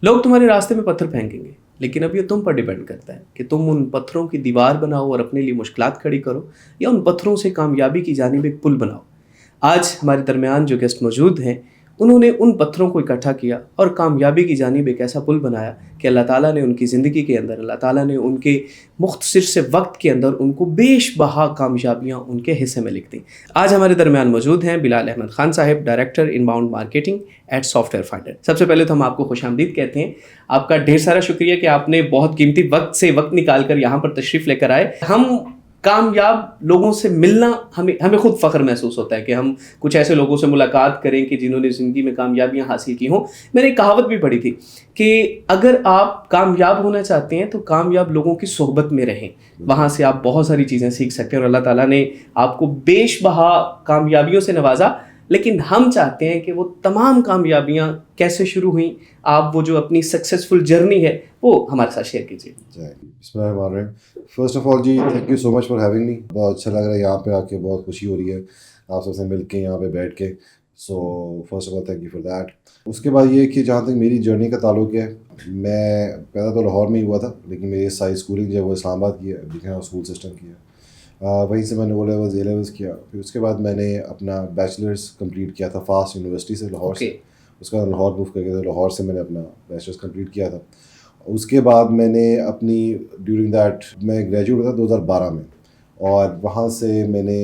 لوگ تمہارے راستے میں پتھر پھینکیں گے، لیکن اب یہ تم پر ڈیپینڈ کرتا ہے کہ تم ان پتھروں کی دیوار بناؤ اور اپنے لیے مشکلات کھڑی کرو، یا ان پتھروں سے کامیابی کی جانب ایک پل بناؤ۔ آج ہمارے درمیان جو گیسٹ موجود ہیں، انہوں نے ان پتھروں کو اکٹھا کیا اور کامیابی کی جانب ایک ایسا پل بنایا کہ اللہ تعالیٰ نے ان کی زندگی کے اندر، اللہ تعالیٰ نے ان کے مختصر سے وقت کے اندر ان کو بیش بہا کامیابیاں ان کے حصے میں لکھ دیں۔ آج ہمارے درمیان موجود ہیں بلال Ahmed Khan sahab, director inbound marketing at software finder. سب سے پہلے تو ہم آپ کو خوش آمدید کہتے ہیں، آپ کا ڈھیر سارا شکریہ کہ آپ نے بہت قیمتی وقت سے وقت نکال کر یہاں پر تشریف لے کر آئے۔ ہم کامیاب لوگوں سے ملنا، ہمیں خود فخر محسوس ہوتا ہے کہ ہم کچھ ایسے لوگوں سے ملاقات کریں کہ جنہوں نے زندگی میں کامیابیاں حاصل کی ہوں۔ میں نے ایک کہاوت بھی پڑھی تھی کہ اگر آپ کامیاب ہونا چاہتے ہیں تو کامیاب لوگوں کی صحبت میں رہیں، وہاں سے آپ بہت ساری چیزیں سیکھ سکتے ہیں، اور اللہ تعالیٰ نے آپ کو بیش بہا کامیابیوں سے نوازا۔ لیکن ہم چاہتے ہیں کہ وہ تمام کامیابیاں کیسے شروع ہوئیں، آپ وہ جو اپنی سکسیزفل جرنی ہے وہ ہمارے ساتھ شیئر کیجیے۔ بسم اللہ الرحمن الرحیم۔ فرسٹ آف آل جی thank you so much for having me, بہت اچھا لگ رہا ہے یہاں پہ آ کے، بہت خوشی ہو رہی ہے آپ سب سے مل کے یہاں پہ بیٹھ کے، so first of all thank you for that. اس کے بعد یہ کہ جہاں تک میری جرنی کا تعلق ہے، میں پیدا تو لاہور میں ہی ہوا تھا، لیکن میری ساری اسکولنگ جو ہے وہ اسلام آباد کی ہے، بکنگ اسکول سسٹم کی ہے، وہیں سے میں نے او لیولز اے لیولز کیا۔ پھر اس کے بعد میں نے اپنا بیچلرس کمپلیٹ کیا تھا فاسٹ یونیورسٹی سے لاہور سے، اس کے بعد لاہور موو کر کے لاہور سے میں نے اپنا بیچلرس کمپلیٹ کیا تھا۔ اس کے بعد میں نے اپنی ڈیورنگ دیٹ میں گریجویٹ ہوا 2012 میں، اور وہاں سے میں نے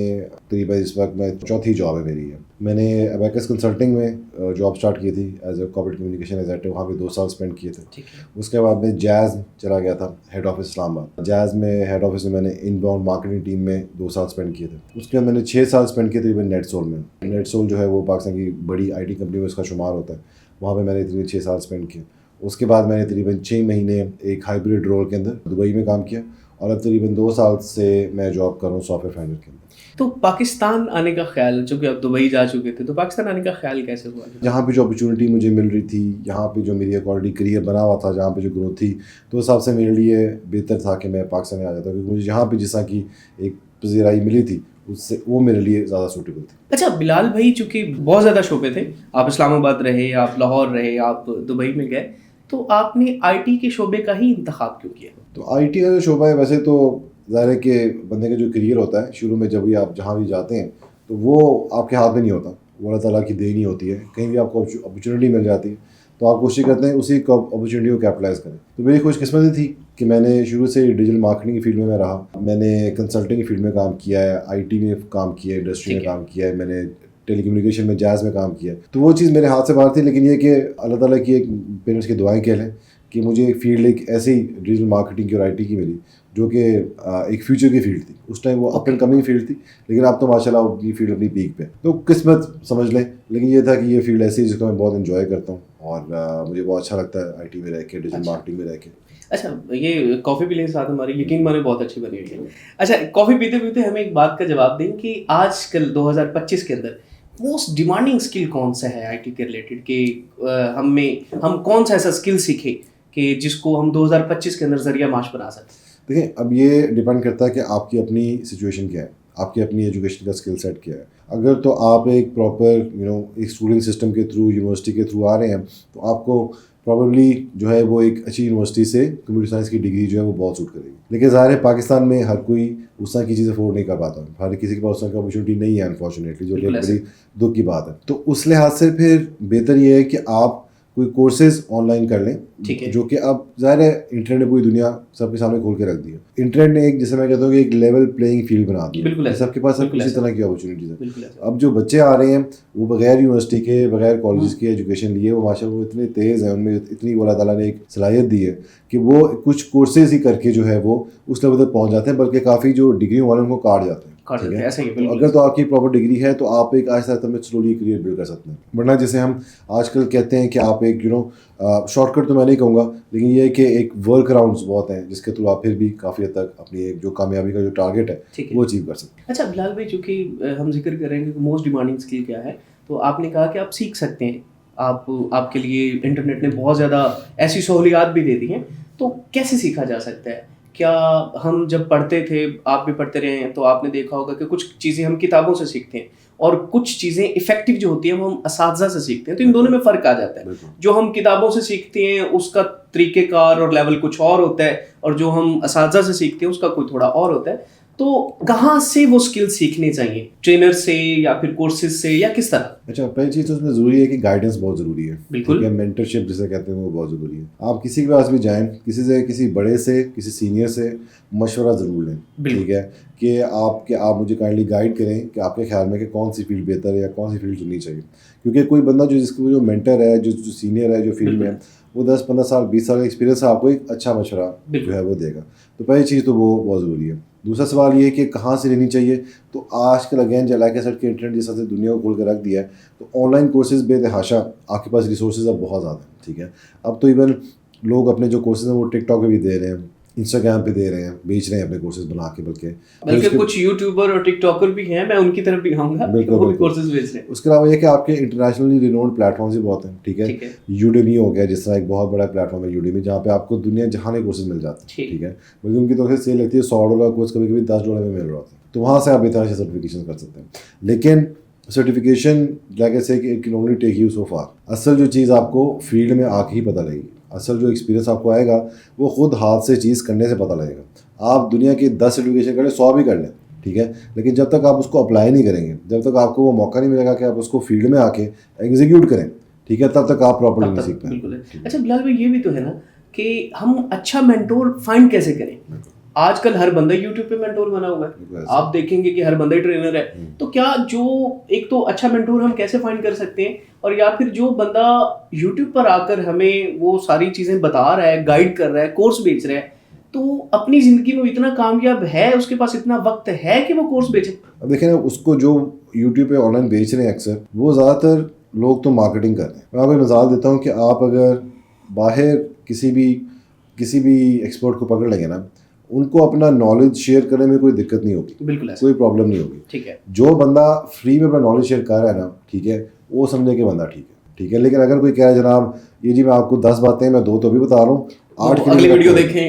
تقریباً اس وقت میں چوتھی جاب ہے میری ہے۔ میں نے ابیکس کنسلٹنگ میں جاب اسٹارٹ کی تھی as a corporate communication executive, وہاں پہ 2 سال اسپینڈ کیے تھے۔ اس کے بعد میں جیز چلا گیا تھا، ہیڈ آفس اسلام آباد۔ جیز میں ہیڈ آفس میں نے ان باؤنڈ مارکیٹنگ ٹیم میں 2 سال اسپینڈ کیے تھے۔ اس کے بعد میں نے 6 سال اسپینڈ کیے تقریباً نیٹ سول میں۔ نیٹ سول جو ہے وہ پاکستان کی بڑی آئی ٹی کمپنی میں اس کا شمار ہوتا ہے، وہاں پہ میں نے تقریباً 6 سال اسپینڈ کیے۔ اس کے بعد میں نے تقریباً 6 مہینے ایک ہائیبریڈ رول کے اندر دبئی میں کام کیا، اور اب تقریباً 2 سال سے میں جاب کر رہا ہوں سافٹ ویئر فائنڈر کے اندر۔ تو پاکستان آنے کا خیال، چونکہ اب دبئی جا چکے تھے، تو پاکستان آنے کا خیال کیسے ہوا؟ جہاں پہ جو اپرچونیٹی مجھے مل رہی تھی، یہاں پہ جو میری آلریڈی کریئر بنا ہوا تھا، جہاں پہ جو گروتھ تھی، تو اس حساب سے میرے لیے بہتر تھا کہ میں پاکستان میں آ جاتا، کیونکہ مجھے جہاں پہ جس طرح کی ایک پذیرائی ملی تھی اس سے وہ میرے لیے زیادہ سوٹیبل تھی۔ اچھا بلال بھائی، چونکہ بہت زیادہ شعبے تھے، آپ اسلام آباد رہے، آپ لاہور رہے، آپ دبئی میں گئے، تو آپ نے آئی ٹی کے شعبے کا ہی انتخاب کیوں کیا؟ تو آئی ٹی کا جو شعبہ ہے، ویسے تو ظاہر ہے کہ بندے کا جو کریئر ہوتا ہے شروع میں، جب بھی آپ جہاں بھی جاتے ہیں تو وہ آپ کے ہاتھ میں نہیں ہوتا، وہ اللہ تعالیٰ کی دین ہی ہوتی ہے۔ کہیں بھی آپ کو اپرچونیٹی مل جاتی ہے تو آپ کوشش کرتے ہیں اسی اپرچونیٹی کو کیپٹلائز کریں۔ تو میری خوش قسمتی تھی کہ میں نے شروع سے ڈیجیٹل مارکیٹنگ کی فیلڈ میں رہا، میں نے کنسلٹنگ کی فیلڈ میں کام کیا ہے، آئی ٹی میں کام کیا ہے، انڈسٹری میں کام کیا ہے، میں نے ٹیلی کمیونیکیشن میں جیز میں کام کیا ہے، تو وہ چیز میرے ہاتھ سے باہر تھی۔ لیکن یہ کہ اللہ تعالیٰ کی ایک پیرنٹس کی دعائیں کہہ لیں کہ مجھے ایک فیلڈ ایک ایسی ڈیجیٹل مارکیٹنگ کی اور آئی ٹی کی ملی جو کہ ایک فیوچر کی فیلڈ تھی۔ اس ٹائم وہ اپ اینڈ کمنگ فیلڈ تھی، لیکن اب تو ماشاء اللہ اپنی فیلڈ اپنی پیک پہ، تو قسمت سمجھ لیں۔ لیکن یہ تھا کہ یہ فیلڈ ایسی ہے جس کو میں بہت انجوائے کرتا ہوں، اور مجھے بہت اچھا لگتا ہے آئی ٹی میں رہ کے، ڈیجیٹل مارکیٹنگ میں رہ کے۔ اچھا، یہ کافی پینے کے ساتھ ہماری یقین مانے بہت اچھی بنی ہوئی ہے۔ اچھا، کافی پیتے پیتے ہمیں ایک بات کا جواب دیں کہ آج کل 2025 کے اندر موسٹ ڈیمانڈنگ اسکل کون سا ہے آئی ٹی کے ریلیٹڈ، کہ ہم کون سا ایسا اسکل سیکھیں کہ جس کو ہم 2025 کے اندر ذریعہ معاش بنا سکیں؟ دیکھیں، اب یہ ڈیپینڈ کرتا ہے کہ آپ کی اپنی سچویشن کیا ہے، آپ کی اپنی ایجوکیشن کا اسکل سیٹ کیا ہے۔ اگر تو آپ ایک پراپر ایک اسکولنگ سسٹم کے تھرو، یونیورسٹی کے تھرو آ رہے ہیں، تو آپ کو پرابیبلی جو ہے وہ ایک اچھی یونیورسٹی سے کمپیوٹر سائنس کی ڈگری جو ہے وہ بہت سوٹ کرے گی۔ لیکن ظاہر ہے پاکستان میں ہر کوئی اس طرح کی چیزیں افورڈ نہیں کر پاتا، ہر کسی کے پاس اس طرح کی اپرچونیٹی نہیں ہے انفارچونیٹلی، جو کہ بڑی دکھ کی بات ہے۔ تو اس لحاظ سے پھر بہتر یہ ہے کہ آپ کوئی کورسز آن لائن کر لیں، جو کہ اب ظاہر ہے انٹرنیٹ نے پوری دنیا سب کے سامنے کھول کے رکھ دی ہے۔ انٹرنیٹ نے ایک، جیسے میں کہتا ہوں کہ ایک لیول پلینگ فیلڈ بنا دی ہے، سب کے پاس اسی طرح کی اپرچونیٹیز ہیں۔ اب جو بچے آ رہے ہیں وہ بغیر یونیورسٹی کے، بغیر کالجز کی ایجوکیشن لیے، وہ ماشاء اللہ اتنے تیز ہیں، ان میں اتنی اللہ تعالیٰ نے ایک صلاحیت دی ہے کہ وہ کچھ کورسز ہی کر کے جو ہے وہ اس لیول تک پہنچ جاتے ہیں، بلکہ کافی جو ڈگری والوں کو کاٹ جاتے ہیں۔ اگر تو آپ کی پراپر ڈگری ہے تو آپ ایک آہستہ آہستہ میں سلولی کریئر بلڈ کر سکتے ہیں، ورنہ جیسے ہم آج کل کہتے ہیں کہ آپ ایک شارٹ کٹ تو میں نہیں کہوں گا، لیکن یہ ہے کہ ایک ورک اراؤنڈس بہت ہیں جس کے تھرو آپ پھر بھی کافی حد تک اپنی ایک جو کامیابی کا جو ٹارگیٹ ہے وہ اچیو کر سکتے ہیں۔ اچھا بلال بھائی، چونکہ ہم ذکر کریں گے کہ موسٹ ڈیمانڈنگ اسکل کیا ہے، تو آپ نے کہا کہ آپ سیکھ سکتے ہیں، آپ کے لیے انٹرنیٹ نے بہت زیادہ ایسی سہولیات بھی دے دی ہیں، تو کیسے سیکھا جا سکتا ہے؟ کیا ہم جب پڑھتے تھے، آپ بھی پڑھتے رہے ہیں، تو آپ نے دیکھا ہوگا کہ کچھ چیزیں ہم کتابوں سے سیکھتے ہیں، اور کچھ چیزیں افیکٹو جو ہوتی ہیں وہ ہم اساتذہ سے سیکھتے ہیں. تو ان دونوں میں فرق آ جاتا ہے. جو ہم کتابوں سے سیکھتے ہیں اس کا طریقہ کار اور لیول کچھ اور ہوتا ہے, اور جو ہم اساتذہ سے سیکھتے ہیں اس کا کوئی تھوڑا اور ہوتا ہے. تو کہاں سے وہ اسکل سیکھنے چاہیے, ٹرینر سے یا پھر کورسز سے یا کس طرح؟ اچھا, پہلی چیز تو اس میں ضروری ہے کہ گائیڈنس بہت ضروری ہے. بالکل, مینٹرشپ جسے کہتے ہیں وہ بہت ضروری ہے. آپ کسی کے پاس بھی جائیں, کسی بڑے سے کسی سینئر سے مشورہ ضرور لیں. ٹھیک ہے, کہ آپ مجھے کائنڈلی گائیڈ کریں کہ آپ کے خیال میں کہ کون سی فیلڈ بہتر ہے یا کون سی فیلڈ چننی چاہیے. کیونکہ کوئی بندہ جو مینٹر ہے, جو سینئر ہے جو فیلڈ میں, وہ 10-15 سال 20 سال کا ایکسپیرینس آپ کو ایک اچھا مشورہ جو ہے وہ دے گا. تو پہلی چیز تو وہ بہت ضروری ہے. دوسرا سوال یہ ہے کہ کہاں سے لینی چاہیے. تو آج کل اگین لائک آئی سیڈ کہ انٹرنیٹ جس طرح سے دنیا کو کھول کے رکھ دیا ہے, تو آن لائن کورسز بے تحاشا آپ کے پاس ریسورسز اب بہت زیادہ ہیں. ٹھیک ہے, اب تو ایون لوگ اپنے جو کورسز ہیں وہ ٹک ٹاک پہ بھی دے رہے ہیں, انسٹاگرام پہ دے رہے ہیں, بیچ رہے ہیں اپنے کورسز بنا کے. بلکہ کچھ یوٹیوبر اور ٹک ٹاکر بھی ہیں, میں ان کی طرف بھی آؤں گا, وہ بھی کورسز بیچ رہے ہیں. اس کے علاوہ یہ کہ آپ کے انٹرنیشنلی رینونڈ پلیٹ فارمز بھی بہت ہیں. ٹھیک ہے, یوڈیمی ہو گیا جس طرح ایک بہت بڑا پلیٹ فارم ہے یوڈیمی, جہاں پہ آپ کو دنیا جہاں کے کورسز مل جاتے ہیں. ٹھیک ہے, بلکہ ان کی طرف سے سیل لگتی ہے $100 کورس کبھی کبھی $10 میں مل رہا ہوتا ہے. تو وہاں سے آپ اس طرح سے سرٹیفکیشن کر سکتے ہیں. لیکن سرٹیفکیشن لائک سے کہ it can only take you so for. اصل جو چیز آپ کو فیلڈ میں آ کے ہی پتہ لگے گی, اصل جو ایکسپیرینس آپ کو آئے گا وہ خود ہاتھ سے چیز کرنے سے پتہ لگے گا. آپ دنیا کی 10 سرٹیفکیشن کر لیں, 100 بھی کر لیں, ٹھیک ہے, لیکن جب تک آپ اس کو اپلائی نہیں کریں گے, جب تک آپ کو وہ موقع نہیں ملے گا کہ آپ اس کو فیلڈ میں آ کے ایگزیکیوٹ کریں, ٹھیک ہے, تب تک آپ پراپرلی نہیں سیکھ پائیں. اچھا بلال بھائی, یہ بھی تو ہے نا کہ ہم اچھا مینٹور فائنڈ کیسے کریں. آج کل ہر بندہ یوٹیوب پہ مینٹور بنا ہوا ہے, آپ دیکھیں گے کہ ہر بندہ ٹرینر ہے. تو کیا جو ایک تو اچھا مینٹور ہم کیسے فائنڈ کر سکتے ہیں, اور یا پھر جو بندہ یوٹیوب پر آ کر ہمیں وہ ساری چیزیں بتا رہا ہے, گائیڈ کر رہا ہے, کورس بیچ رہا ہے, تو اپنی زندگی میں اتنا کامیاب ہے, اس کے پاس اتنا وقت ہے کہ وہ کورس بیچے؟ اب دیکھیں نا, اس کو جو یوٹیوب پہ آن لائن بیچ رہے ہیں اکثر, وہ زیادہ تر لوگ تو مارکیٹنگ کر رہے ہیں. میں آپ کو مثال دیتا ہوں کہ آپ اگر باہر کسی بھی ایکسپرٹ کو پکڑ لیں گے نا, ان کو اپنا نالج شیئر کرنے میں کوئی دقت نہیں ہوگی, بالکل کوئی پرابلم نہیں ہوگی. ٹھیک ہے, جو بندہ فری میں اپنا نالج شیئر کر رہا ہے نا, ٹھیک ہے, وہ سمجھے کہ بندہ ٹھیک ہے. ٹھیک ہے, لیکن اگر کوئی کہہ رہا ہے جناب یہ جی میں آپ کو 10 باتیں, میں 2 تو بھی بتا رہا ہوں, 8 کی اگلی ویڈیو دیکھیں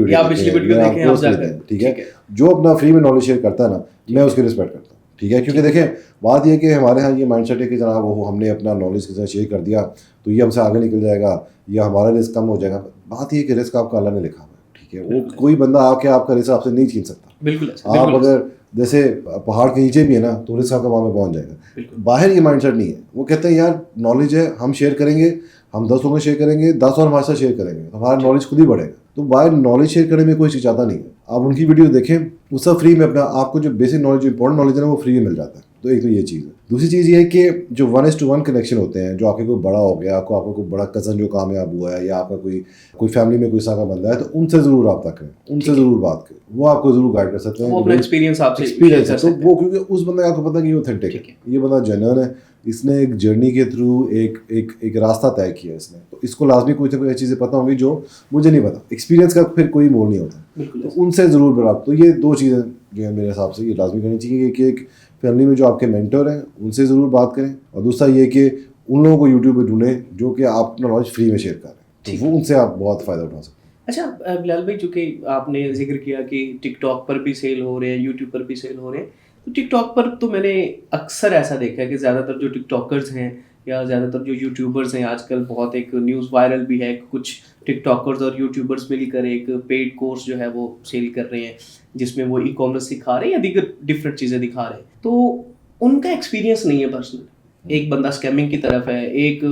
یا پچھلی ویڈیو دیکھیں آپ جا کر. ٹھیک ہے, جو اپنا فری میں نالج شیئر کرتا ہے نا, میں اس کی رسپیکٹ کرتا ہوں. ٹھیک ہے, کیونکہ دیکھیں بات یہ کہ ہمارے ہاں یہ مائنڈ سیٹ ہے کہ جناب وہ ہم نے اپنا نالج کے ساتھ شیئر کر دیا تو یہ ہم سے آگے نکل جائے گا یا ہمارا رسک کم ہو جائے گا. بات یہ کہ رسک آپ کا اللہ نے لکھا ہوا ہے. ٹھیک ہے, وہ کوئی بندہ آ کے آپ کا رسک آپ سے نہیں چھین سکتا. بالکل, آپ اگر جیسے پہاڑ کے نیچے بھی ہے نا تو رسک آپ کا وہاں میں پہنچ جائے گا. باہر یہ مائنڈ سیٹ نہیں ہے, وہ کہتے ہیں یار نالج ہے, ہم شیئر کریں گے, ہم 10 لوگوں شیئر کریں گے, 10 اور ہمارے ساتھ شیئر کریں گے, ہمارا نالج خود ہی بڑھے گا. تو باہر نالج شیئر کرنے میں کوئی چیزاتا نہیں ہے. آپ ان کی ویڈیو دیکھیں, وہ سب فری میں, اپنا آپ کو جو بیسک نالج جو امپورٹنٹ نالج ہے نا وہ فری میں مل جاتا ہے. تو ایک تو یہ چیز ہے. دوسری چیز یہ ہے کہ جو 1:1 کنیکشن ہوتے ہیں, جو آپ کے کوئی بڑا ہو گیا, آپ کو کوئی بڑا کزن جو کامیاب ہوا ہے, یا آپ کا کوئی فیملی میں کوئی سا کا بندہ ہے, تو ان سے ضرور رابطہ کریں, ان سے ضرور بات کریں, وہ آپ کو ضرور گائڈ کر سکتے ہیں. وہ اپنا ایکسپیرینس آپ سے ایکسپیرینس ہے, تو وہ کیونکہ اس بندے کا آپ کو پتہ کہ یہ اوتھینٹک ہے, یہ بندہ جینوئن ہے, اس نے ایک جرنی کے تھرو ایک راستہ طے کیا اس نے, تو اس کو لازمی کوئی نہ کوئی چیزیں پتہ ہوں گی جو مجھے نہیں پتہ. ایکسپیرینس کا پھر کوئی مول نہیں ہوتا, تو ان سے ضرور برابر. تو یہ 2 چیزیں جو ہے میرے حساب سے یہ لازمی کرنی چاہیے کہ ایک فیملی میں جو آپ کے مینٹور ہیں ان سے ضرور بات کریں, اور دوسرا یہ کہ ان لوگوں کو یوٹیوب پہ ڈھونڈیں جو کہ آپ اپنا نالج فری میں شیئر کر رہے ہیں, تو وہ ان سے آپ بہت فائدہ اٹھا سکتے ہیں. اچھا بلال بھائی, چونکہ آپ نے ذکر کیا کہ ٹک ٹاک پر بھی سیل ہو رہے ہیں, یوٹیوب پر بھی سیل ہو رہے ہیں, تو ٹک ٹاک پر تو میں نے اکثر ایسا دیکھا ہے کہ زیادہ تر جو ٹک ٹاکرز ہیں یا زیادہ تر جو یوٹیوبرز ہیں, آج کل بہت ایک نیوز وائرل بھی ہے, کچھ ٹک ٹاکرز اور یوٹیوبرز مل کر ایک پیڈ کورس جو ہے وہ سیل کر رہے ہیں, جس میں وہ ای کامرس سکھا رہے ہیں یا دیگر ڈفرینٹ چیزیں دکھا رہے ہیں. تو ان کا ایکسپیرینس نہیں ہے پرسنل. ایک بندہ اسکیمنگ کی طرف ہے, ایک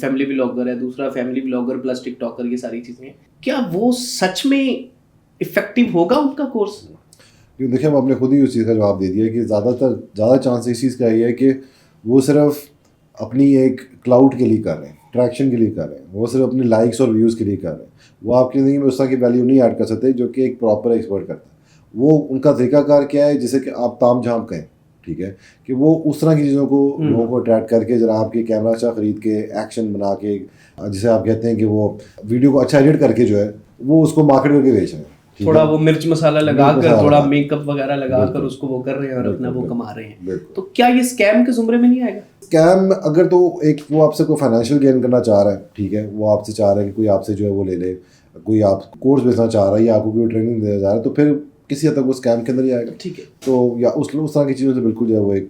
فیملی بلاگر ہے, دوسرا فیملی بلاگر پلس ٹک ٹاکر, یہ ساری چیزیں ہیں. کیا وہ سچ میں افیکٹو ہوگا ان کا کورس؟ دیکھیں, ہم نے خود ہی اس چیز کا جواب دے دیا کہ زیادہ چانس اس چیز کا یہ ہے کہ وہ صرف اپنی ایک کلاؤڈ کے لیے کر رہے ہیں, ٹریکشن کے لیے کر رہے ہیں, وہ صرف اپنی لائکس اور ویوز کے لیے کر رہے ہیں. وہ آپ کی زندگی میں اس طرح کی ویلیو نہیں ایڈ کر سکتے جو کہ ایک پراپر ایکسپرٹ کرتا ہے. وہ ان کا طریقہ کار کیا ہے, جسے کہ آپ تام جھام کہیں, ٹھیک ہے, کہ وہ اس طرح کی چیزوں کو لوگوں کو اٹریکٹ کر کے ذرا آپ کے کیمرہ اچھا خرید کے, ایکشن بنا کے, جسے آپ کہتے ہیں کہ وہ ویڈیو کو اچھا ایڈٹ کر کے جو ہے وہ اس کو مارکیٹ کر کے بیچ رہے ہیں. تھوڑا وہ مرچ مسالہ لگا کر, تھوڑا میک اپ وغیرہ لگا کر اس کو وہ کر رہے ہیں اور اپنا وہ کما رہے ہیں. تو کیا یہ اسکیم کے زمرے میں نہیں آئے گا؟ اسکیم اگر تو ایک وہ آپ سے کوئی فائنینشیل گین کرنا چاہ رہا ہے, ٹھیک ہے, وہ آپ سے چاہ رہا ہے کہ کوئی آپ سے جو ہے وہ لے لے, کوئی آپ کورس بیچنا چاہ رہا ہے یا آپ کو کوئی ٹریننگ دینا چاہ رہا ہے, تو پھر کسی حد تک وہ اسکیم کے اندر ہی آئے گا. ٹھیک ہے, تو یا اس طرح کی چیزوں سے بالکل جو ہے وہ ایک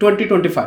2025?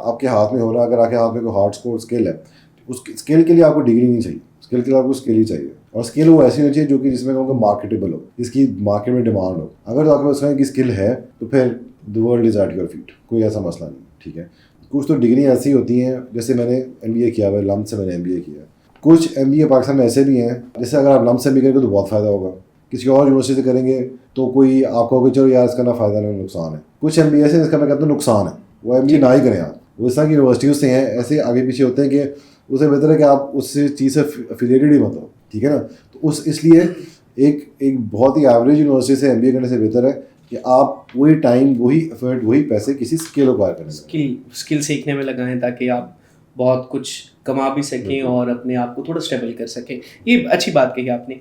آپ کے ہاتھ میں ہونا, اگر آپ کے ہاتھ میں کوئی ہارڈ اسکور اسکل ہے, اس اسکل کے لیے آپ کو ڈگری نہیں چاہیے, اسکل کے لیے آپ کو اسکل ہی چاہیے. اور اسکل وہ ایسی ہونی چاہیے جو کہ جس میں کہوں کہ مارکیٹیبل ہو, جس کی مارکیٹ میں ڈیمانڈ ہو. اگر آپ کے پاس کی اسکل ہے تو پھر the world is at your feet, کوئی ایسا مسئلہ نہیں. ٹھیک ہے. کچھ تو ڈگری ایسی ہوتی ہیں, جیسے میں نے MBA کیا ہوا ہے, لم سے میں نے MBA کیا. کچھ MBA پاکستان میں ایسے بھی ہیں جیسے اگر آپ لم سے MBA کریں گے تو بہت فائدہ ہوگا, کسی اور یونیورسٹی سے کریں گے تو کوئی آپ کو چلو یار اس کا نہ فائدہ نہ نقصان ہے. کچھ MBA سے اس کا میں کہتا ہوں نقصان ہے, وہ MBA نہ ہی کریں آپ. وہ اس طرح کی یونیورسٹیوں سے ہیں, ایسے آگے پیچھے ہوتے ہیں کہ اسے بہتر ہے کہ آپ اس چیز سے افیلیٹڈ ہی مت ہو. ٹھیک ہے نا. تو اس لیے ایک بہت ہی ایوریج یونیورسٹی سے MBA کرنے سے بہتر ہے کہ آپ وہی ٹائم, وہی ایفرٹ, وہی پیسے کسی اسکل اکوائر کریں, اسکل سیکھنے میں لگائیں تاکہ آپ بہت کچھ کما بھی سکیں اور اپنے آپ کو تھوڑا اسٹیبل کر سکیں. یہ اچھی بات کہی آپ نے.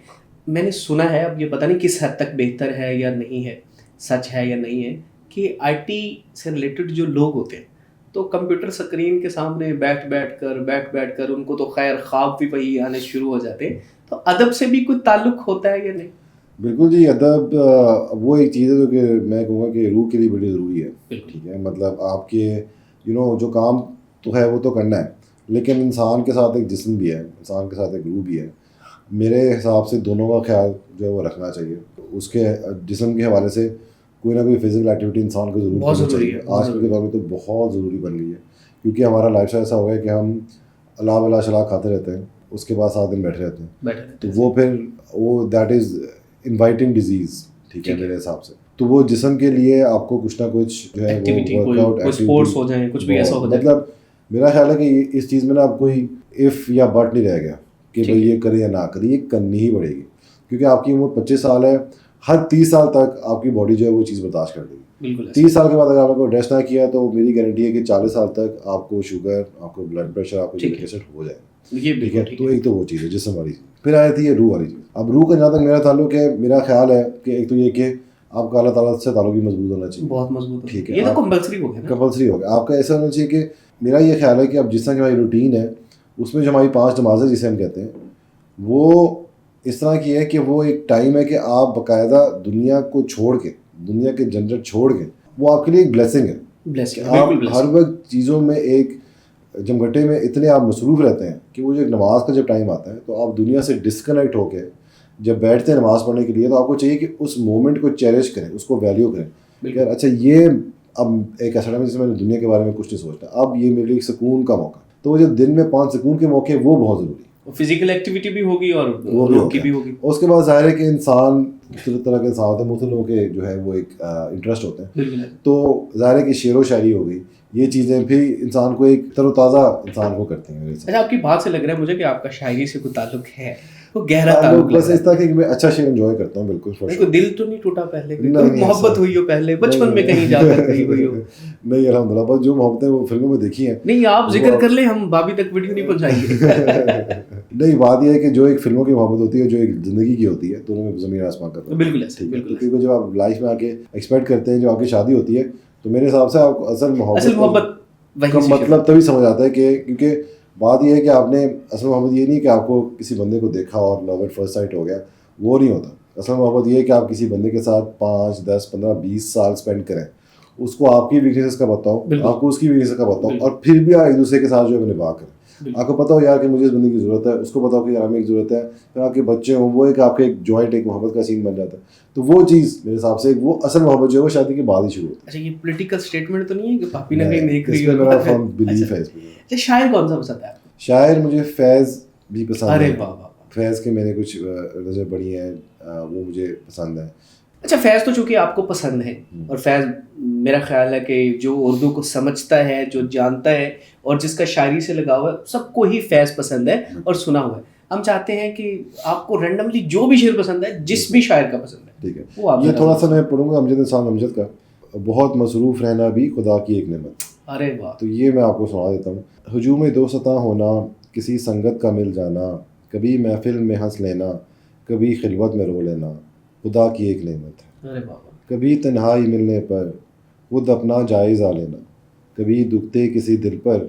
میں نے سنا ہے, اب یہ پتہ نہیں کس حد تک بہتر ہے یا نہیں ہے, سچ ہے یا نہیں ہے, کہ IT سے ریلیٹڈ جو لوگ ہوتے ہیں تو کمپیوٹر اسکرین کے سامنے بیٹھ کر ان کو تو خیر خواب بھی وہی آنے شروع ہو جاتے ہیں. تو ادب سے بھی کوئی تعلق ہوتا ہے یا نہیں؟ بالکل جی. ادب وہ ایک چیز ہے جو کہ میں کہوں گا کہ روح کے لیے بڑی ضروری ہے. ٹھیک ہے. مطلب آپ کے جو کام تو ہے وہ تو کرنا ہے, لیکن انسان کے ساتھ ایک جسم بھی ہے, انسان کے ساتھ ایک روح بھی ہے. میرے حساب سے دونوں کا خیال جو ہے وہ رکھنا چاہیے. اس کے جسم کے حوالے سے کوئی نہ کوئی فزیکل ایکٹیویٹی انسان کو ضرور کرنی چاہیے. آج کل کے دور میں تو بہت ضروری بن گئی ہے, کیونکہ ہمارا لائف اسٹائل ایسا ہو گیا کہ ہم اللہ شلا کھاتے رہتے ہیں, اس کے بعد 7 دن بیٹھے رہتے ہیں. تو وہ پھر دیٹ از انوائٹنگ ڈیزیز. ٹھیک ہے میرے حساب سے. تو وہ جسم کے لیے آپ کو کچھ نہ کچھ جو ہے وہ ورک آؤٹ اسپورٹس ہو جائیں, کچھ بھی ایسا ہو جائے. مطلب میرا خیال ہے کہ اس چیز میں نا اب کوئی اف یا بٹ نہیں رہ گیا کہ بھائی یہ کرے یا نہ کرے, یہ کرنی ہی پڑے گی. کیونکہ آپ کی عمر 25 سال ہے, ہر 30 سال تک آپ کی باڈی جو ہے وہ چیز برداشت کر دے گی. 30 سال کے بعد اگر آپ کو ریسٹ نہ کیا تو میری گارنٹی ہے کہ 40 سال تک آپ کو شوگر, آپ کو بلڈ پریشر, آپ کو ایسڈ ہو جائے. ٹھیک ہے. تو ایک تو وہ چیز ہے جسم والی چیز. پھر آئی تھی یہ روح والی چیز. اب روح کا جہاں تک میرا تعلق ہے, میرا خیال ہے کہ ایک تو یہ کہ آپ کا اللہ تعالیٰ سے تعلق بھی مضبوط ہونا چاہیے, بہت مضبوط. ٹھیک ہے. یہ تو کمپلسری ہو گیا, کمپلسری ہو گیا. آپ کا ایسا ہونا چاہیے کہ میرا یہ خیال ہے کہ اب جس طرح کی ہماری روٹین ہے اس میں جو ہماری 5 نمازیں جسے ہم کہتے ہیں, وہ اس طرح کی ہے کہ وہ ایک ٹائم ہے کہ آپ باقاعدہ دنیا کو چھوڑ کے, دنیا کے جھنجھٹ چھوڑ کے, وہ آپ کے لیے ایک بلیسنگ ہے. آپ ہر وقت چیزوں میں ایک جمگھٹے میں اتنے آپ مصروف رہتے ہیں کہ وہ جو نماز کا جب ٹائم آتا ہے تو آپ دنیا سے ڈسکنیکٹ ہو کے جب بیٹھتے ہیں نماز پڑھنے کے لیے, تو آپ کو چاہیے کہ اس مومنٹ کو چیریش کریں, اس کو ویلیو کریں کہ اچھا یہ اب ایک ایسا ٹائم ہے جس میں دنیا کے بارے میں کچھ نہیں سوچتا, اب یہ میرے لیے ایک سکون کا موقع. تو وہ جو دن میں 5 سکون کے موقع وہ بہت ضروری ہے. فزیکل ایکٹیویٹی بھی ہوگی اور روح کی بھی ہوگی. اس کے بعد ظاہر ہے کہ انسان مختلف طرح کے انسان ہوتے ہیں, مختلف لوگوں کے جو ہے وہ ایک انٹرسٹ ہوتے ہیں. تو ظاہر ہے کہ شعر و شاعری ہو گئی, یہ چیزیں بھی انسان کو ایک تر و تازہ انسان کو کرتی ہیں. اچھا, آپ کی بات سے لگ رہا ہے مجھے کہ آپ کا شاعری سے کوئی تعلق ہے, وہ گہرا تعلق. بس اس طرح کہ میں اچھا شعر انجوائے کرتا ہوں. بالکل. کوئی دل تو نہیں ٹوٹا پہلے, محبت ہوئی ہو پہلے بچپن میں کہیں جا کر کہیں ہوئی ہو؟ نہیں الحمد للہ, بس جو محبتیں وہ فلموں میں دیکھی ہیں. نہیں آپ ذکر کر لیں, ہم بھابھی تک ویڈیو نہیں پہنچائیں گے. نہیں, بات یہ ہے کہ جو ایک فلموں کی محبت ہوتی ہے, جو ایک زندگی کی ہوتی ہے, دونوں میں زمین آسمان کا. بالکل ایسے. کیونکہ جب آپ لائف میں آ کے ایکسپیکٹ کرتے ہیں, جو آپ کی شادی ہوتی ہے, تو میرے حساب سے آپ کو اصل محبت کا مطلب تبھی سمجھ آتا ہے کہ کیونکہ بات یہ ہے کہ آپ نے اصل محبت یہ نہیں کہ آپ کو کسی بندے کو دیکھا اور لو ایٹ فرسٹ سائٹ ہو گیا, وہ نہیں ہوتا. اصل محبت یہ ہے کہ آپ کسی بندے کے ساتھ 5, 10, 15, 20 سال اسپینڈ کریں, اس کو آپ کی ویکنیسز کا پتہ ہو, آپ کو اس کی ویکنیسز کا پتہ ہو, اور پھر بھی آپ ایک دوسرے کے ساتھ جو ہے نبھا کریں. آپ کو پتا ہو یار کہ مجھے اس بندے کی ضرورت ہے, اس کو پتا ہو کہ یار ہمیں ایک ضرورت ہے, پھر آپ کے بچے ہوں, وہ ایک آپ کے ایک جوائنٹ ایک محبت کا سین بن جاتا ہے. تو وہ چیز میرے حساب سے وہ اصل محبت جو ہے وہ شادی کے بعد ہی شروع ہوتی ہے. اچھا, یہ پولیٹیکل اسٹیٹمنٹ تو نہیں ہے کہ پاپی نے کہیں دیکھ رہی ہے؟ میرا فرم بلیف ہے اس میں. اچھا, شاعر کون سا پسند ہے آپ کو؟ شاعر مجھے فیض بھی پسند ہے. ارے واہ, فیض کے میں نے کچھ نظر پڑھی ہیں, وہ مجھے پسند ہے. اچھا, فیض تو چونکہ آپ کو پسند ہے, اور فیض میرا خیال ہے کہ جو اردو کو سمجھتا ہے, جو جانتا ہے, اور جس کا شاعری سے لگاؤ ہے, سب کو ہی فیض پسند ہے اور سنا ہوا ہے. ہم چاہتے ہیں کہ آپ کو رینڈملی جو بھی شعر پسند ہے, جس بھی شاعر کا پسند ہے, ٹھیک ہے, یہ تھوڑا سا میں پڑھوں گا امجد انسان امجد کا. بہت مصروف رہنا بھی خدا کی ایک نعمت. ارے واہ. تو یہ میں آپ کو سنا دیتا ہوں. ہجوم دو سطح ہونا, کسی سنگت کا مل جانا, کبھی محفل میں ہنس لینا, کبھی خلوت میں رو لینا, خدا کی ایک نعمت ہے. ارے واہ. کبھی تنہائی ملنے پر خود اپنا جائزہ لینا, کبھی دکھتے کسی دل پر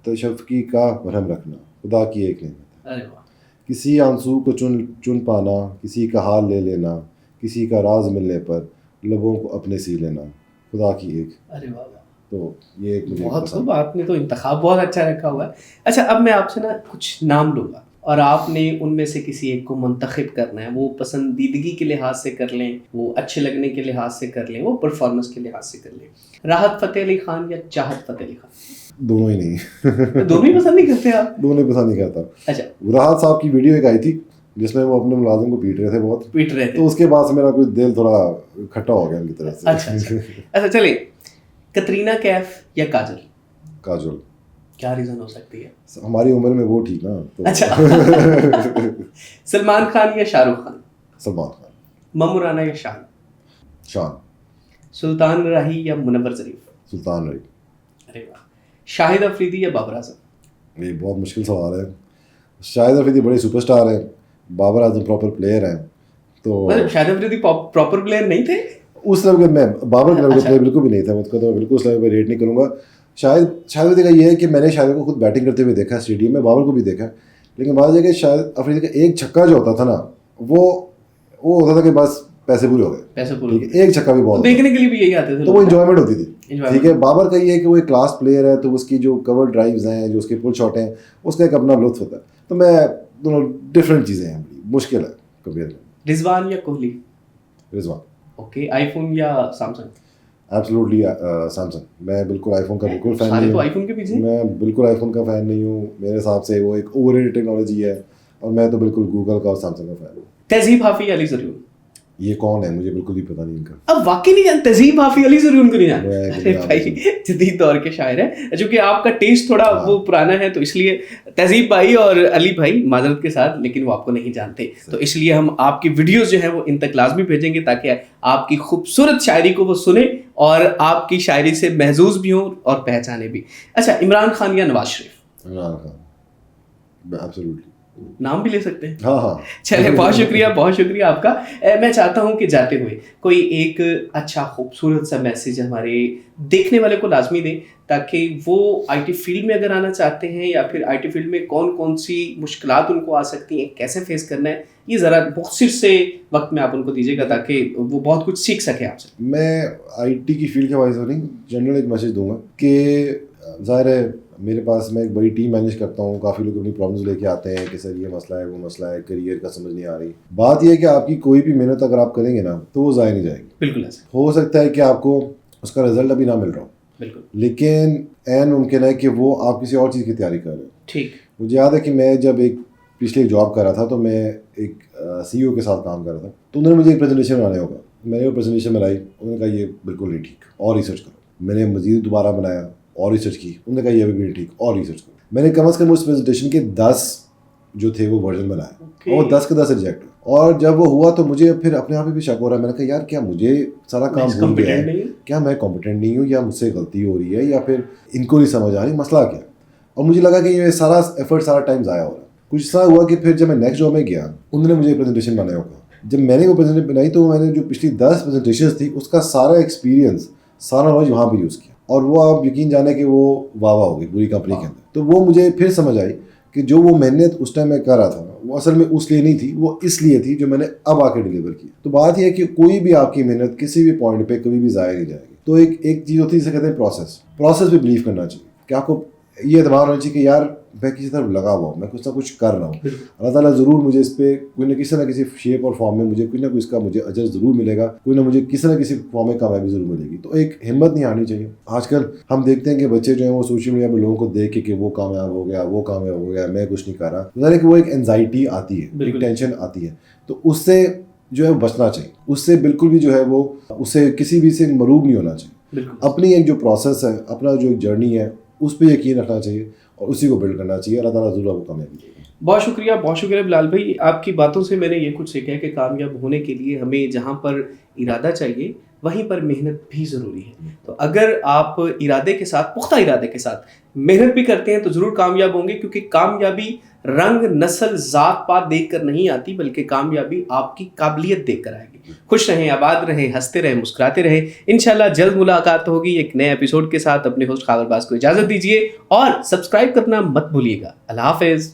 تشفقی کا مرہم رکھنا, خدا کی ایک نعمت ہے. ارے واہ. کسی آنسو کو چن پانا, کسی کا حال لے لینا, کسی کا راز ملنے پر لبوں کو اپنے سی لینا, خدا کی ایک. ارے واہ. تو یہ ایک مجھے بہت خوب, آپ نے تو انتخاب بہت اچھا رکھا ہوا ہے. اچھا, اب میں آپ سے نا کچھ نام لوں گا اور آپ نے ان میں سے کسی ایک کو منتخب کرنا ہے. وہ پسندیدگی کے لحاظ سے کر لیں, وہ اچھے لگنے کے لحاظ سے کر لیں, وہ پرفارمنس کے لحاظ سے کر لیں. راحت فتح علی خان یا چاہت فتح علی خان؟ دونوں ہی نہیں. دونوں ہی پسند نہیں کرتے آپ؟ دونوں ہی پسند نہیں کرتا. اچھا, راحت صاحب کی ویڈیو ایک آئی تھی جس میں وہ اپنے ملازم کو پیٹ رہے تھے, بہت پیٹ رہے تھے, تو اس کے بعد سے میرا کچھ دل تھوڑا کھٹا ہو گیا ان کی طرف سے. اچھا چلیں, کترینہ کیف یا کاجل؟ کاجل. کیا ریزن ہو سکتی ہے؟ ہماری عمر میں وہ ٹھیک نا. اچھا, سلمان خان یا شاہ رخ خان؟ سلمان خان. ممو رانا یا شان؟ شان. سلطان راہی یا منور ظریف؟ سلطان راہی. ارے واہ. شاہد افریدی یا بابر اعظم؟ یہ بہت مشکل سوال ہے. شاہد افریدی بڑے سپر اسٹار ہیں, بابر اعظم پراپر پلیئر ہیں. تو شاہد افریدی پراپر پلیئر نہیں تھے اس لیول کے, میں بابر کے لیول کا پلیئر بالکل بھی نہیں تھا. میں تو بالکل اس لیول پہ ریٹ نہیں کروں گا. شاہد افریدی کا یہ ہے کہ میں نے شاہد کو خود بیٹنگ کرتے ہوئے دیکھا اسٹیڈیم میں, بابر کو بھی دیکھا, لیکن بات یہ کہ شاہد افریدی کا ایک چھکا جو ہوتا تھا نا, وہ ہوتا تھا کہ بس پیسے پورے ہو گئے, پیسے پورے, ایک چھکا بھی بہت دیکھنے کے لیے بھی یہی آتے تھے, تو وہ انجوائمنٹ ہوتی تھی. ٹھیک ہے, بابر کا یہ ہے کہ وہ ایک کلاس پلیئر ہے, تو اس کی جو کور ڈرائیوز ہیں, جو اس کے پل شاٹ ہیں, اس کا ایک اپنا لطف ہوتا ہے. تو میں دونوں ڈفرینٹ چیزیں ہیں, بڑی مشکل ہے کمپیئر کرنا. رضوان یا کوہلی؟ رضوان. اوکے, آئی فون یا سیمسنگ؟ Absolutely Samsung. میں بالکل آئی فون کا بالکل فین نہیں ہوں. آئی فون کے پیچھے میں بالکل آئی فون کا فین نہیں ہوں. میرے حساب سے وہ ایک اوور ریٹڈ ٹیکنالوجی ہے, اور میں تو بالکل گوگل کا اور سیمسنگ کا فین ہوں. تہذیب حافظ یا علی زریون؟ یہ کون ہے مجھے بالکل بھی پتہ نہیں ان کا. اب واقعی نہیں جانتے تہذیب حافظ, علی زریون کو نہیں جانتے؟ بھائی جدید دور کے شاعر ہیں, چونکہ آپ کا ٹیسٹ تھوڑا وہ پرانا ہے, تو اس لیے تہذیب بھائی اور علی بھائی معذرت کے ساتھ, لیکن وہ آپ کو نہیں جانتے. تو اس لیے ہم آپ کی ویڈیوز جو ہیں وہ ان تک لازمی بھیجیں گے, تاکہ آپ کی خوبصورت شاعری کو وہ سنیں اور آپ کی شاعری سے محظوظ بھی ہوں اور پہچانے بھی. اچھا, عمران خان یا نواز شریف؟ عمران خان. ایبسلیوٹلی. نام بھی لے سکتے ہیں. ہاں. چلے, بہت شکریہ آپ کا. میں چاہتا ہوں کہ جاتے ہوئے کوئی ایک اچھا خوبصورت سا میسیج ہمارے دیکھنے والے کو لازمی دیں, تاکہ وہ آئی ٹی فیلڈ میں اگر آنا چاہتے ہیں, یا پھر آئی ٹی فیلڈ میں کون سی مشکلات ان کو آ سکتی ہیں, کیسے فیس کرنا ہے, یہ ذرا مختصر سے وقت میں آپ ان کو دیجیے گا, تاکہ وہ بہت کچھ سیکھ سکے آپ سے. میں آئی ٹی کی فیلڈ کے حوالے سے نہیں, جنرل ایک میسیج دوں گا کہ ظاہر ہے میرے پاس میں ایک بڑی ٹیم مینیج کرتا ہوں, کافی لوگ اپنی پرابلمس لے کے آتے ہیں کہ سر یہ مسئلہ ہے, وہ مسئلہ ہے, کریئر کا سمجھ نہیں آ رہی. بات یہ ہے کہ آپ کی کوئی بھی محنت اگر آپ کریں گے نا, تو وہ ضائع نہیں جائے گی. بالکل ایسا ہو سکتا ہے کہ آپ کو اس کا رزلٹ ابھی نہ مل رہا ہو, بالکل, لیکن عین ممکن ہے کہ وہ آپ کسی اور چیز کی تیاری کر رہے ہیں. ٹھیک. مجھے یاد ہے کہ میں جب ایک پچھلی جاب کر رہا تھا, تو میں ایک سی او کے ساتھ کام کر رہا تھا, تو انہوں نے مجھے ایک پریزنٹیشن بنانے ہوگا. میں نے وہ پریزنٹیشن بنائی, انہوں نے کہا یہ بالکل نہیں ٹھیک, اور ریسرچ کرو. میں نے مزید دوبارہ بنایا اور ریسرچ کی, انہوں نے کہا یہ بھی نہیں ٹھیک, اور ریسرچ کرو. میں نے کم از کم اس پریزنٹیشن کے 10 جو تھے وہ ورژن بنائے, اور وہ 10 کے 10 ریجیکٹ ہوئے. اور جب وہ ہوا تو مجھے پھر اپنے آپ بھی شک ہو رہا ہے. میں نے کہا یار کیا مجھے سارا کام بھول گیا ہے, کیا میں کمپیٹنٹ نہیں ہوں, یا مجھ سے غلطی ہو رہی ہے, یا پھر ان کو نہیں سمجھ آ رہی مسئلہ کیا. اور مجھے لگا کہ یہ سارا ایفرٹ, سارا ٹائم ضائع ہو رہا ہے. کچھ اس طرح ہوا کہ پھر جب میں نیکسٹ جاب میں گیا, انہوں نے مجھے پریزنٹیشن بنایا ہوگا. جب میں نے وہ پریزنٹیشن بنائی, تو میں نے جو پچھلی 10 پریزنٹیشنز تھی, اس کا سارا ایکسپیرینس, سارا نالج وہاں پہ یوز کیا, اور وہ آپ یقین جانے کہ وہ واہ واہ ہو گئی پوری کمپنی کے اندر. تو وہ مجھے پھر سمجھ آئی کہ جو وہ محنت اس ٹائم میں کر رہا تھا, وہ اصل میں اس لیے نہیں تھی, وہ اس لیے تھی جو میں نے اب آ کے ڈلیور کی. تو بات یہ ہے کہ کوئی بھی آپ کی محنت کسی بھی پوائنٹ پہ کبھی بھی ضائع نہیں جائے گی. تو ایک چیز ہوتی ہے جسے کہتے ہیں پروسیس پہ بلیو کرنا چاہیے, کہ آپ کو یہ اعتماد ہونا چاہیے کہ یار میں کسی طرف لگا ہوا ہوں, میں کچھ نہ کچھ کر رہا ہوں, اللہ تعالیٰ ضرور مجھے اس پہ کوئی نہ کسی شیپ اور فارم میں مجھے کوئی نہ کوئی اس کا مجھے اجر ضرور ملے گا, کوئی نہ کسی فارم میں کامیابی ضرور ملے گی. تو ایک ہمت نہیں ہارنی چاہیے. آج کل ہم دیکھتے ہیں کہ بچے جو ہیں وہ سوشل میڈیا پہ لوگوں کو دیکھ کے کہ وہ کامیاب ہو گیا, وہ کامیاب ہو گیا, میں کچھ نہیں کر رہا, ظاہر ہے کہ وہ ایک انزائٹی آتی ہے, ایک ٹینشن آتی ہے. تو اس سے جو ہے بچنا چاہیے, اس سے بالکل بھی جو ہے وہ اس سے کسی بھی سے مروب نہیں ہونا چاہیے. اپنی ایک جو پروسیس ہے, اپنا جو ایک جرنی ہے, اس پہ یقین رکھنا چاہیے اور اسی کو بلڈ کرنا چاہیے. اللہ تعالیٰ ضرور آپ کو کامیابی دے گا. بہت شکریہ بلال بھائی. آپ کی باتوں سے میں نے یہ کچھ سیکھا ہے کہ کامیاب ہونے کے لیے ہمیں جہاں پر ارادہ چاہیے وہیں پر محنت بھی ضروری ہے. تو اگر آپ ارادے کے ساتھ, پختہ ارادے کے ساتھ محنت بھی کرتے ہیں تو ضرور کامیاب ہوں گے, کیونکہ کامیابی رنگ, نسل, ذات پات دیکھ کر نہیں آتی, بلکہ کامیابی آپ کی قابلیت دیکھ کر آئے گی. خوش رہیں, آباد رہیں, ہنستے رہیں, مسکراتے رہیں. انشاءاللہ جلد ملاقات ہوگی ایک نئے ایپیسوڈ کے ساتھ. اپنے ہوسٹ خاور باز کو اجازت دیجیے اور سبسکرائب کرنا مت بھولیے گا. اللہ حافظ.